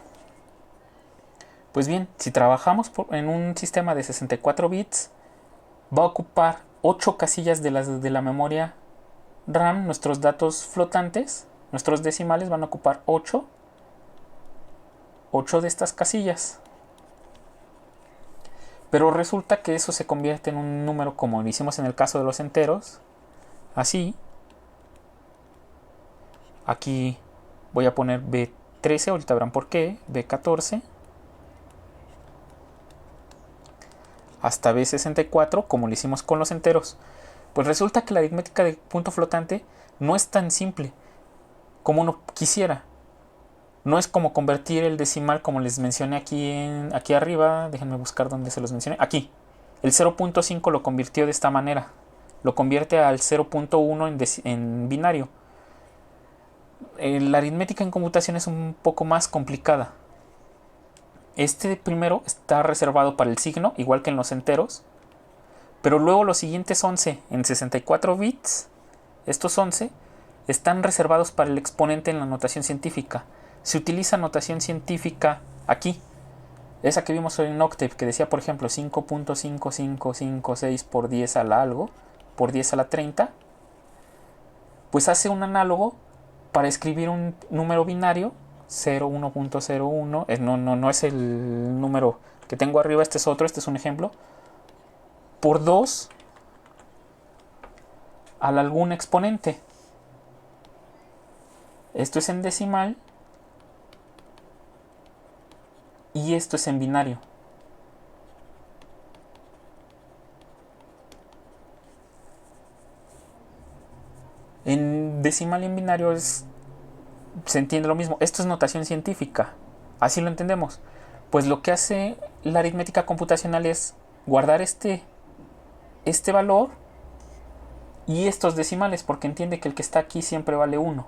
Pues bien, si trabajamos en un sistema de 64 bits, va a ocupar 8 casillas de la memoria RAM. Nuestros datos flotantes, nuestros decimales, van a ocupar 8 de estas casillas. Pero resulta que eso se convierte en un número, como lo hicimos en el caso de los enteros. Así. Aquí voy a poner B13, ahorita verán por qué. B14. Hasta B64, como lo hicimos con los enteros. Pues resulta que la aritmética de punto flotante no es tan simple como uno quisiera. No es como convertir el decimal, como les mencioné aquí arriba. Déjenme buscar donde se los mencioné. Aquí. El 0.5 lo convirtió de esta manera. Lo convierte al 0.1 en binario. La aritmética en computación es un poco más complicada. Este primero está reservado para el signo, igual que en los enteros. Pero luego los siguientes 11 en 64 bits, estos 11 están reservados para el exponente en la notación científica. Se utiliza notación científica aquí. Esa que vimos en Octave, que decía, por ejemplo, 5.5556 por 10 a la algo, por 10 a la 30, pues hace un análogo para escribir un número binario, 01.01, no es el número que tengo arriba, este es otro, este es un ejemplo, por 2 a algún exponente. Esto es en decimal y esto es en binario. En decimal y en binario es se entiende lo mismo. Esto es notación científica. Así lo entendemos. Pues lo que hace la aritmética computacional es guardar este valor y estos decimales, porque entiende que el que está aquí siempre vale 1.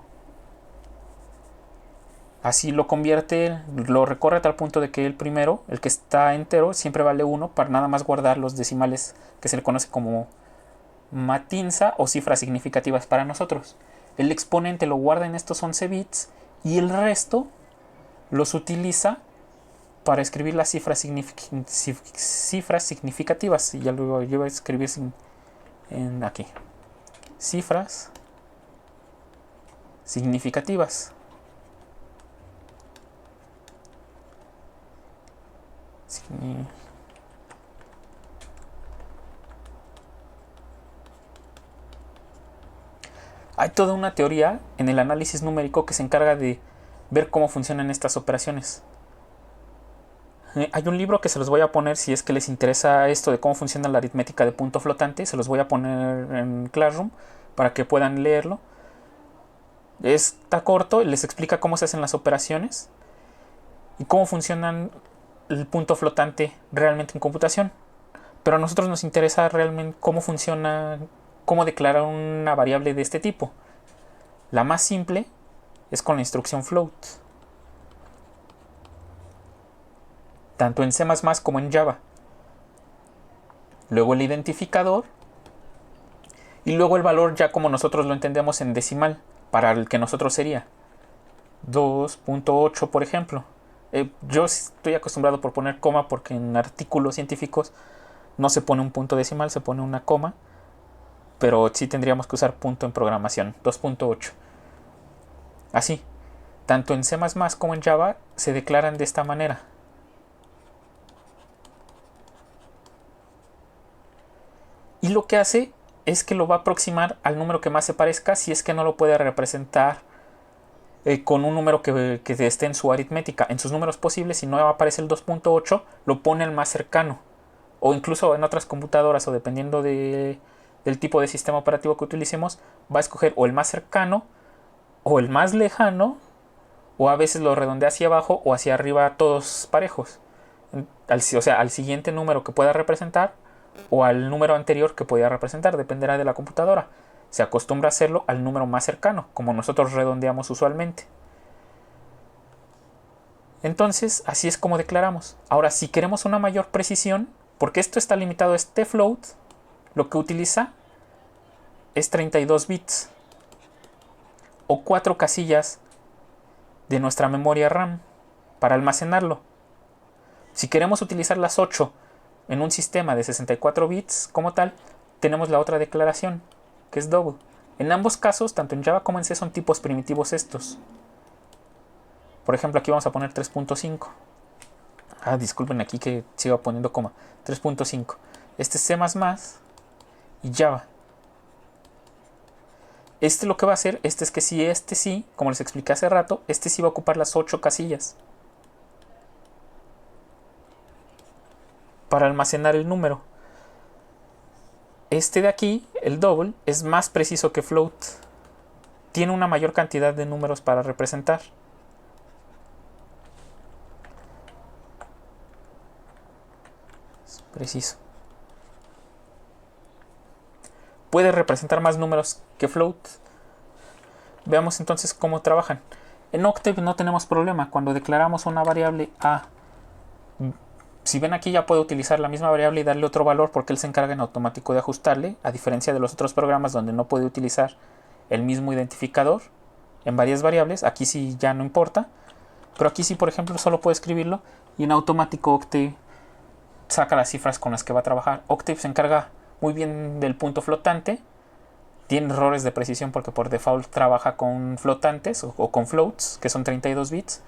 Así lo convierte, lo recorre a tal punto de que el primero, el que está entero, siempre vale 1 para nada más guardar los decimales que se le conoce como matinza o cifras significativas para nosotros. El exponente lo guarda en estos 11 bits y el resto los utiliza para escribir las cifras significativas. Y ya luego yo voy a escribir en aquí. Cifras significativas. Hay toda una teoría en el análisis numérico que se encarga de ver cómo funcionan estas operaciones. Hay un libro que se los voy a poner si es que les interesa esto de cómo funciona la aritmética de punto flotante. Se los voy a poner en Classroom para que puedan leerlo. Está corto y les explica cómo se hacen las operaciones y cómo funcionan el punto flotante realmente en computación. Pero a nosotros nos interesa realmente cómo funciona, cómo declarar una variable de este tipo. La más simple es con la instrucción float. Tanto en C++ como en Java. Luego el identificador. Y luego el valor ya como nosotros lo entendemos en decimal. Para el que nosotros sería 2.8 por ejemplo. Yo estoy acostumbrado por poner coma porque en artículos científicos no se pone un punto decimal, se pone una coma. Pero sí tendríamos que usar punto en programación. 2.8. Así. Tanto en C++ como en Java se declaran de esta manera. Y lo que hace es que lo va a aproximar al número que más se parezca si es que no lo puede representar con un número que esté en su aritmética. En sus números posibles, si no aparece el 2.8, lo pone el más cercano. O incluso en otras computadoras, o dependiendo del tipo de sistema operativo que utilicemos, va a escoger o el más cercano, o el más lejano, o a veces lo redondea hacia abajo o hacia arriba, todos parejos. O sea, al siguiente número que pueda representar, o al número anterior que podía representar, dependerá de la computadora. Se acostumbra a hacerlo al número más cercano, como nosotros redondeamos usualmente. Entonces, así es como declaramos. Ahora, si queremos una mayor precisión, porque esto está limitado a este float, lo que utiliza es 32 bits o 4 casillas de nuestra memoria RAM para almacenarlo. Si queremos utilizar las 8 en un sistema de 64 bits como tal, tenemos la otra declaración, que es double. En ambos casos, tanto en Java como en C, son tipos primitivos estos. Por ejemplo, aquí vamos a poner 3.5. Disculpen aquí que sigo poniendo coma. 3.5. Este es C++ y Java. Este lo que va a hacer, es que sí, como les expliqué hace rato, este sí va a ocupar las 8 casillas para almacenar el número. Este de aquí, el double, es más preciso que float. Tiene una mayor cantidad de números para representar. Es preciso. Puede representar más números que float. Veamos entonces cómo trabajan. En Octave no tenemos problema. Cuando declaramos una variable A, si ven aquí, ya puedo utilizar la misma variable y darle otro valor porque él se encarga en automático de ajustarle, a diferencia de los otros programas donde no puede utilizar el mismo identificador en varias variables. Aquí sí ya no importa, pero aquí sí, por ejemplo, solo puedo escribirlo y en automático Octave saca las cifras con las que va a trabajar. Octave se encarga muy bien del punto flotante. Tiene errores de precisión porque por default trabaja con flotantes o con floats, que son 32 bits.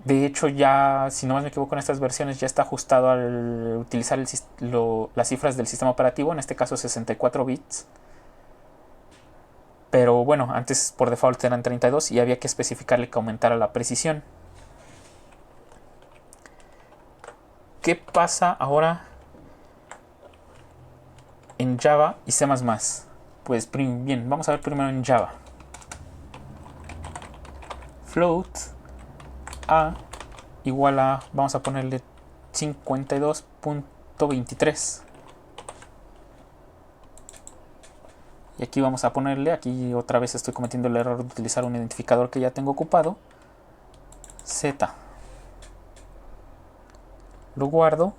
De hecho, ya, si no me equivoco, en estas versiones ya está ajustado al utilizar las cifras del sistema operativo, en este caso 64 bits. Pero bueno, antes por default eran 32 y había que especificarle que aumentara la precisión. ¿Qué pasa ahora en Java y C++? Pues bien, vamos a ver primero en Java. float a igual a, vamos a ponerle 52.23. Y aquí vamos a ponerle, aquí otra vez estoy cometiendo el error de utilizar un identificador que ya tengo ocupado. Z. Lo guardo.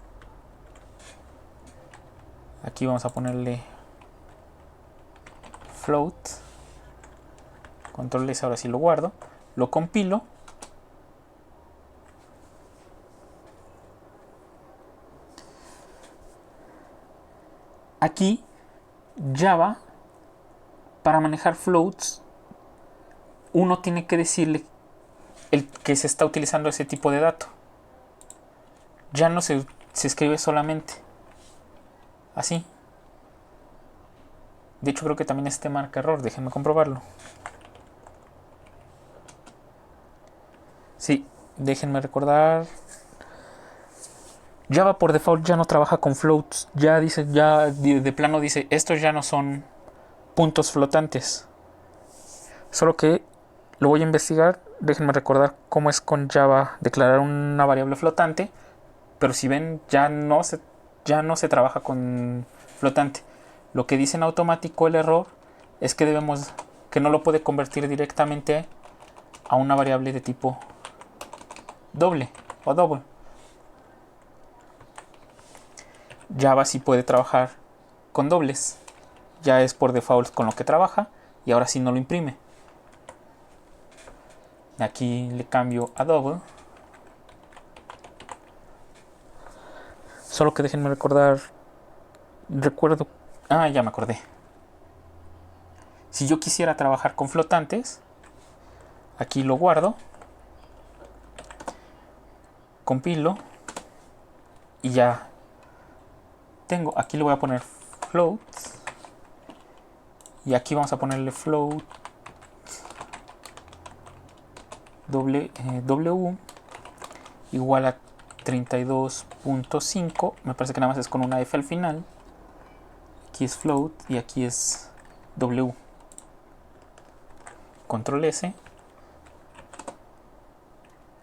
Aquí vamos a ponerle float. Control S, ahora sí lo guardo. Lo compilo. Aquí Java, para manejar floats, uno tiene que decirle el que se está utilizando ese tipo de dato. Ya no se escribe solamente así. De hecho creo que también este marca error, déjenme comprobarlo. Sí, déjenme recordar. Java por default ya no trabaja con floats. Ya dice, ya de plano dice, estos ya no son puntos flotantes. Solo que lo voy a investigar. Déjenme recordar cómo es con Java declarar una variable flotante. Pero si ven, ya no se trabaja con flotante. Lo que dice en automático el error es que que no lo puede convertir directamente a una variable de tipo doble o double. Java sí puede trabajar con dobles. Ya es por default con lo que trabaja y ahora sí no lo imprime. Aquí le cambio a double. Solo que déjenme recordar. Ya me acordé. Si yo quisiera trabajar con flotantes, aquí lo guardo, compilo y ya tengo. Aquí le voy a poner float y aquí vamos a ponerle float W igual a 32.5. Me parece que nada más es con una F al final. Aquí es float y aquí es W. Control S.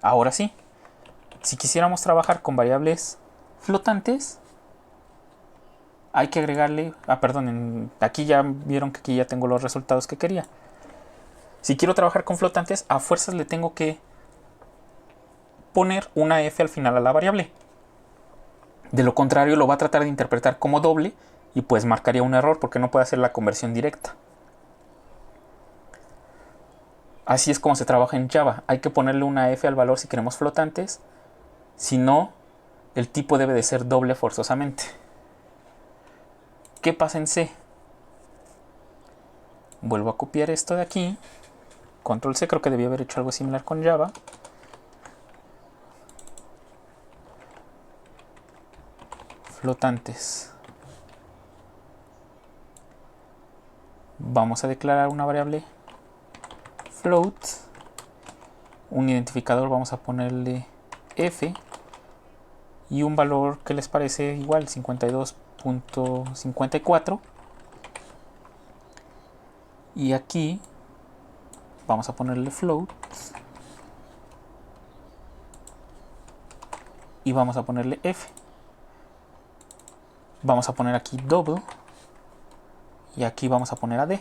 Ahora sí, si quisiéramos trabajar con variables flotantes, hay que agregarle, aquí ya vieron que aquí ya tengo los resultados que quería. Si quiero trabajar con flotantes, a fuerzas le tengo que poner una F al final a la variable. De lo contrario, lo va a tratar de interpretar como doble y pues marcaría un error porque no puede hacer la conversión directa. Así es como se trabaja en Java. Hay que ponerle una F al valor si queremos flotantes. Si no, el tipo debe de ser doble forzosamente. ¿Qué pasa en C? Vuelvo a copiar esto de aquí. Control C, creo que debí haber hecho algo similar con Java. Flotantes. Vamos a declarar una variable float. Un identificador, vamos a ponerle F. Y un valor que les parece igual, 52.54. Y aquí vamos a ponerle float. Y vamos a ponerle F. Vamos a poner aquí double. Y aquí vamos a poner a D.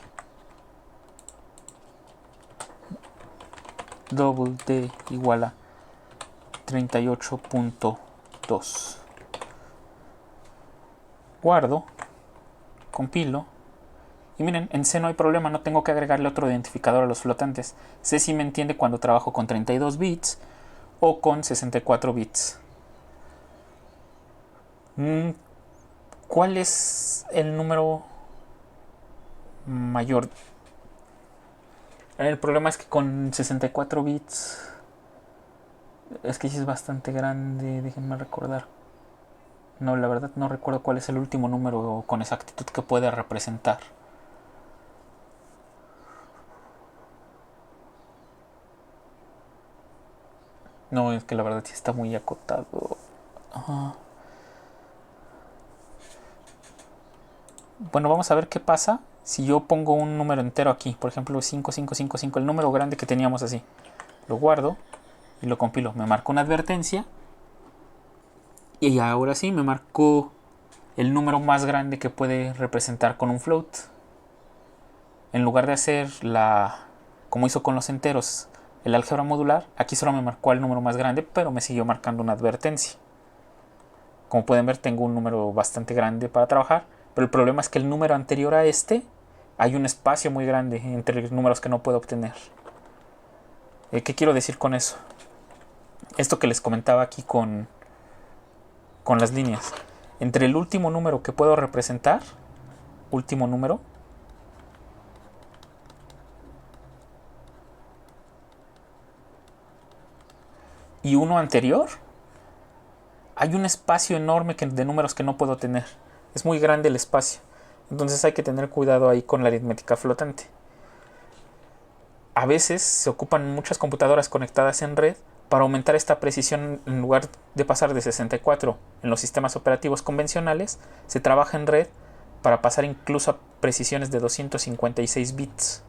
Double D igual a 38.2. Guardo. Compilo. Y miren, en C no hay problema, no tengo que agregarle otro identificador a los flotantes. C sí me entiende cuando trabajo con 32 bits o con 64 bits. ¿Cuál es el número mayor? El problema es que con 64 bits es que sí es bastante grande, déjenme recordar. No, la verdad no recuerdo cuál es el último número con exactitud que puede representar. No, es que la verdad sí está muy acotado. Bueno, vamos a ver qué pasa si yo pongo un número entero aquí. Por ejemplo, 5555, el número grande que teníamos así. lo guardo y lo compilo. Me marcó una advertencia y ahora sí me marcó el número más grande que puede representar con un float. En lugar de hacer como hizo con los enteros, el álgebra modular, aquí solo me marcó el número más grande, pero me siguió marcando una advertencia. Como pueden ver, tengo un número bastante grande para trabajar, pero el problema es que el número anterior a este hay un espacio muy grande entre los números que no puedo obtener. ¿Qué quiero decir con eso? Esto que les comentaba aquí con las líneas. Entre el último número que puedo representar, último número, y uno anterior, hay un espacio enorme de números que no puedo tener. Es muy grande el espacio. Entonces hay que tener cuidado ahí con la aritmética flotante. A veces se ocupan muchas computadoras conectadas en red para aumentar esta precisión. En lugar de pasar de 64 en los sistemas operativos convencionales, se trabaja en red para pasar incluso a precisiones de 256 bits.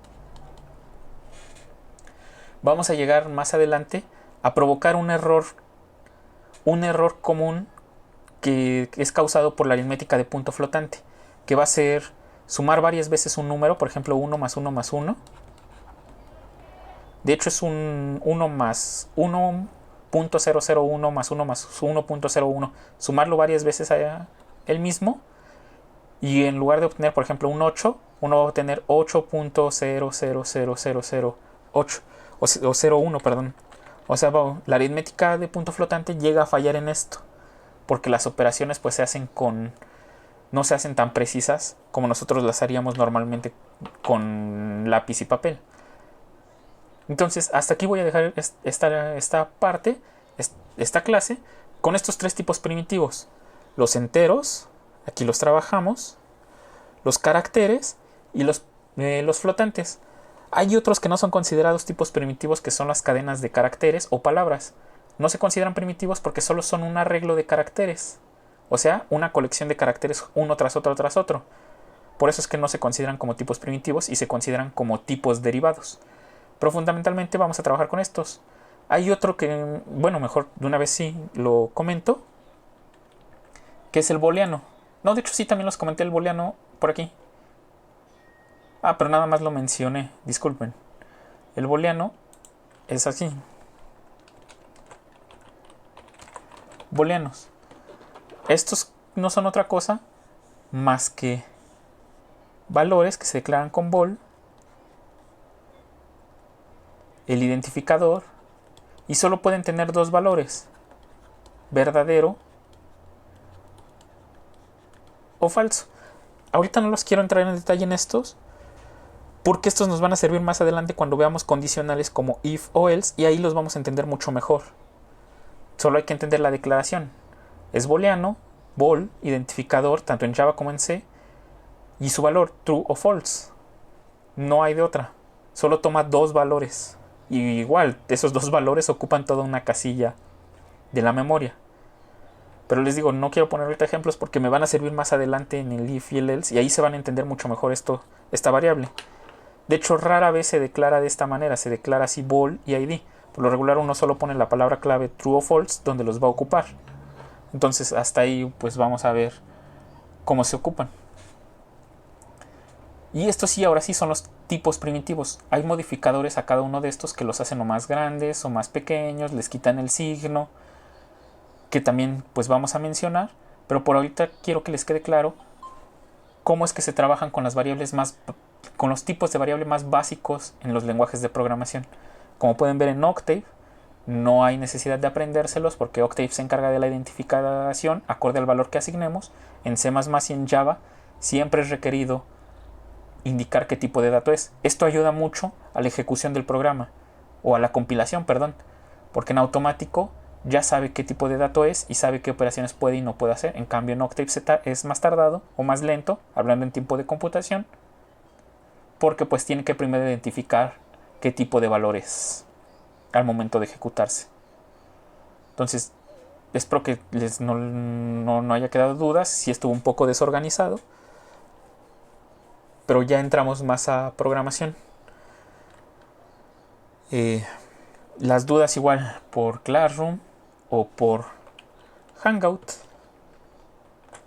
Vamos a llegar más adelante a provocar un error común que es causado por la aritmética de punto flotante, que va a ser sumar varias veces un número, por ejemplo 1 más 1 más 1. De hecho es un 1 más 1.001 más 1 más 1.01. Sumarlo varias veces a él mismo. Y en lugar de obtener, por ejemplo, un 8, uno va a obtener 8.000008. O 0,1, perdón. O sea, la aritmética de punto flotante llega a fallar en esto. Porque las operaciones pues no se hacen tan precisas como nosotros las haríamos normalmente con lápiz y papel. Entonces, hasta aquí voy a dejar esta parte, esta clase, con estos tres tipos primitivos. Los enteros, aquí los trabajamos, los caracteres y los flotantes. Hay otros que no son considerados tipos primitivos, que son las cadenas de caracteres o palabras. No se consideran primitivos porque solo son un arreglo de caracteres. O sea, una colección de caracteres uno tras otro tras otro. Por eso es que no se consideran como tipos primitivos y se consideran como tipos derivados. Pero fundamentalmente vamos a trabajar con estos. Hay otro que, bueno, mejor de una vez sí lo comento, que es el booleano. No, de hecho sí también los comenté el booleano por aquí. Pero nada más lo mencioné, disculpen. El booleano es así. Booleanos. Estos no son otra cosa más que valores que se declaran con bool, el identificador, y solo pueden tener dos valores: verdadero o falso. Ahorita no los quiero entrar en detalle en estos, porque estos nos van a servir más adelante cuando veamos condicionales como if o else, y ahí los vamos a entender mucho mejor. Solo hay que entender la declaración. Es booleano, bool, identificador, tanto en Java como en C, y su valor, true o false. No hay de otra. Solo toma dos valores. Y igual, esos dos valores ocupan toda una casilla de la memoria. Pero les digo, no quiero poner ahorita ejemplos porque me van a servir más adelante en el if y el else, y ahí se van a entender mucho mejor esta variable. De hecho, rara vez se declara de esta manera. Se declara así bool y id. Por lo regular uno solo pone la palabra clave true o false donde los va a ocupar. Entonces hasta ahí pues vamos a ver cómo se ocupan. Y estos sí, ahora sí son los tipos primitivos. Hay modificadores a cada uno de estos que los hacen o más grandes o más pequeños, les quitan el signo, que también pues vamos a mencionar. Pero por ahorita quiero que les quede claro cómo es que se trabajan con con los tipos de variable más básicos en los lenguajes de programación. Como pueden ver en Octave, no hay necesidad de aprendérselos porque Octave se encarga de la identificación acorde al valor que asignemos. En C++ y en Java siempre es requerido indicar qué tipo de dato es. Esto ayuda mucho a la ejecución del programa, o a la compilación, perdón, porque en automático ya sabe qué tipo de dato es y sabe qué operaciones puede y no puede hacer. En cambio en Octave es más tardado o más lento, hablando en tiempo de computación, porque pues tiene que primero identificar qué tipo de valor es al momento de ejecutarse. Entonces espero que no haya quedado dudas. Si estuvo un poco desorganizado, pero ya entramos más a programación. Las dudas igual por Classroom o por Hangout.